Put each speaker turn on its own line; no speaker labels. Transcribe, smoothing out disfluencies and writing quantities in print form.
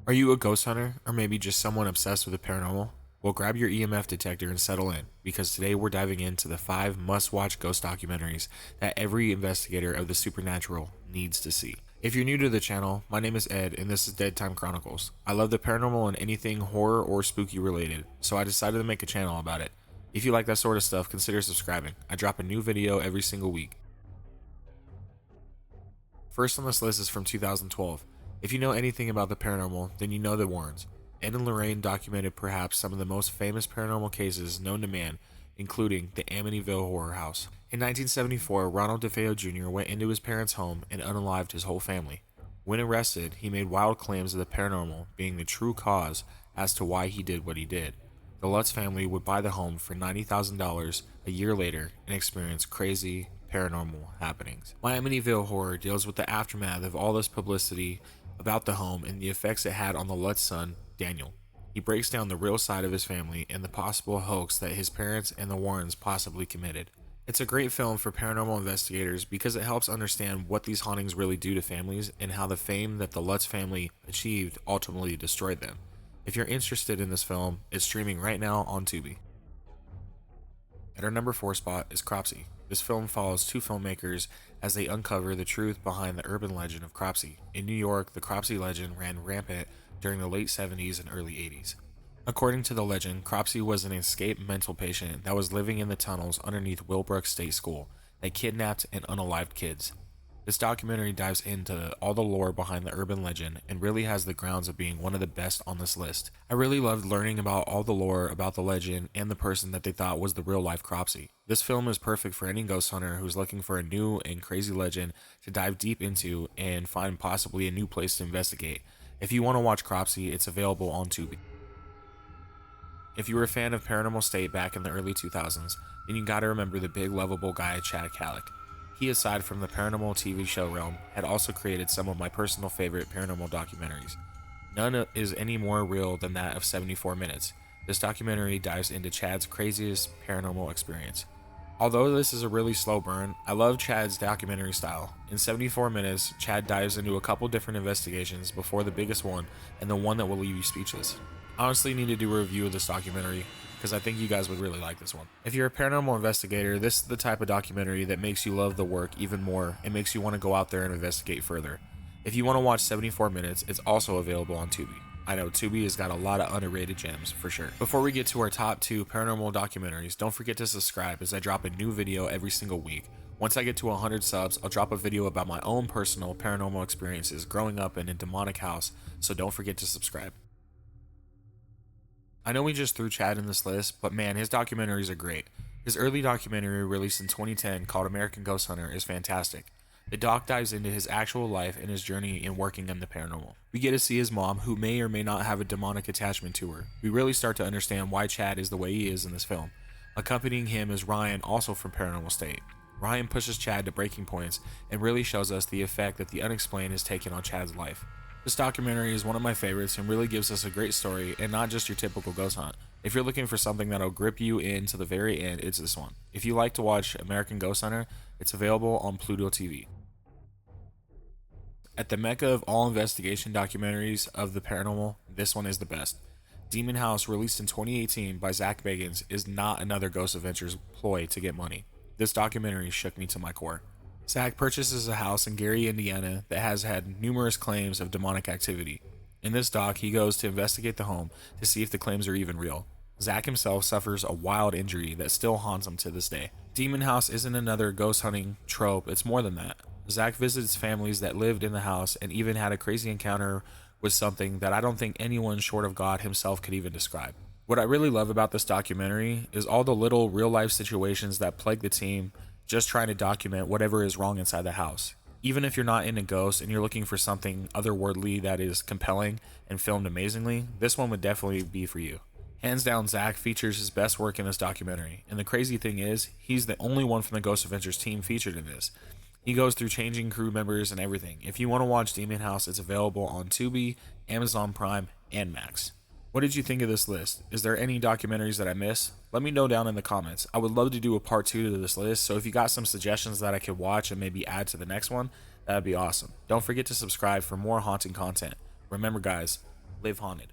Are you a ghost hunter, or maybe just someone obsessed with the paranormal? Well, grab your EMF detector and settle in, because today we're diving into the 5 must watch ghost documentaries that every investigator of the supernatural needs to see. If you're new to the channel, my name is Ed, and this is Dead Time Chronicles. I love the paranormal and anything horror or spooky related, so I decided to make a channel about it. If you like that sort of stuff, consider subscribing. I drop a new video every single week. First on this list is from 2012. If you know anything about the paranormal, then you know the Warrens. Ed and Lorraine documented perhaps some of the most famous paranormal cases known to man, including the Amityville Horror House. In 1974, Ronald DeFeo Jr. went into his parents' home and unalived his whole family. When arrested, he made wild claims of the paranormal being the true cause as to why he did what he did. The Lutz family would buy the home for $90,000 a year later and experience crazy paranormal happenings. My Amityville Horror deals with the aftermath of all this publicity about the home and the effects it had on the Lutz son, Daniel. He breaks down the real side of his family and the possible hoax that his parents and the Warrens possibly committed. It's a great film for paranormal investigators because it helps understand what these hauntings really do to families and how the fame that the Lutz family achieved ultimately destroyed them. If you're interested in this film, it's streaming right now on Tubi. At our number 4 spot is Cropsey. This film follows 2 filmmakers as they uncover the truth behind the urban legend of Cropsey. In New York, the Cropsey legend ran rampant during the late 70s and early 80s. According to the legend, Cropsey was an escaped mental patient that was living in the tunnels underneath Willbrook State School that kidnapped and unalived kids. This documentary dives into all the lore behind the urban legend and really has the grounds of being one of the best on this list. I really loved learning about all the lore about the legend and the person that they thought was the real life Cropsey. This film is perfect for any ghost hunter who's looking for a new and crazy legend to dive deep into and find possibly a new place to investigate. If you want to watch Cropsey, it's available on Tubi. If you were a fan of Paranormal State back in the early 2000s, then you gotta remember the big lovable guy Chad Kalick. He, aside from the paranormal TV show realm, had also created some of my personal favorite paranormal documentaries. None is any more real than that of 74 Minutes. This documentary dives into Chad's craziest paranormal experience. Although this is a really slow burn, I love Chad's documentary style. In 74 Minutes, Chad dives into a couple different investigations before the biggest one and the one that will leave you speechless. I honestly need to do a review of this documentary because I think you guys would really like this one. If you're a paranormal investigator, this is the type of documentary that makes you love the work even more and makes you want to go out there and investigate further. If you want to watch 74 Minutes, it's also available on Tubi. I know Tubi has got a lot of underrated gems for sure. Before we get to our top 2 paranormal documentaries, don't forget to subscribe as I drop a new video every single week. Once I get to 100 subs, I'll drop a video about my own personal paranormal experiences growing up in a demonic house, so don't forget to subscribe. I know we just threw Chad in this list, but man, his documentaries are great. His early documentary released in 2010 called American Ghost Hunter is fantastic. The doc dives into his actual life and his journey in working in the paranormal. We get to see his mom, who may or may not have a demonic attachment to her. We really start to understand why Chad is the way he is in this film. Accompanying him is Ryan, also from Paranormal State. Ryan pushes Chad to breaking points and really shows us the effect that the unexplained has taken on Chad's life. This documentary is one of my favorites and really gives us a great story and not just your typical ghost hunt. If you're looking for something that'll grip you in to the very end, it's this one. If you like to watch American Ghost Hunter, it's available on Pluto TV. At the mecca of all investigation documentaries of the paranormal, this one is the best. Demon House, released in 2018 by Zach Bagans, is not another Ghost Adventures ploy to get money. This documentary shook me to my core. Zach purchases a house in Gary, Indiana that has had numerous claims of demonic activity. In this doc, he goes to investigate the home to see if the claims are even real. Zach himself suffers a wild injury that still haunts him to this day. Demon House isn't another ghost hunting trope, it's more than that. Zach visits families that lived in the house and even had a crazy encounter with something that I don't think anyone short of God himself could even describe. What I really love about this documentary is all the little real life situations that plague the team just trying to document whatever is wrong inside the house. Even if you're not into ghosts and you're looking for something otherworldly that is compelling and filmed amazingly, this one would definitely be for you. Hands down, Zach features his best work in this documentary, and the crazy thing is, he's the only one from the Ghost Adventures team featured in this. He goes through changing crew members and everything. If you want to watch Demon House, it's available on Tubi, Amazon Prime, and Max. What did you think of this list? Is there any documentaries that I missed? Let me know down in the comments. I would love to do a part 2 to this list, so if you got some suggestions that I could watch and maybe add to the next one, that would be awesome. Don't forget to subscribe for more haunting content. Remember guys, live haunted.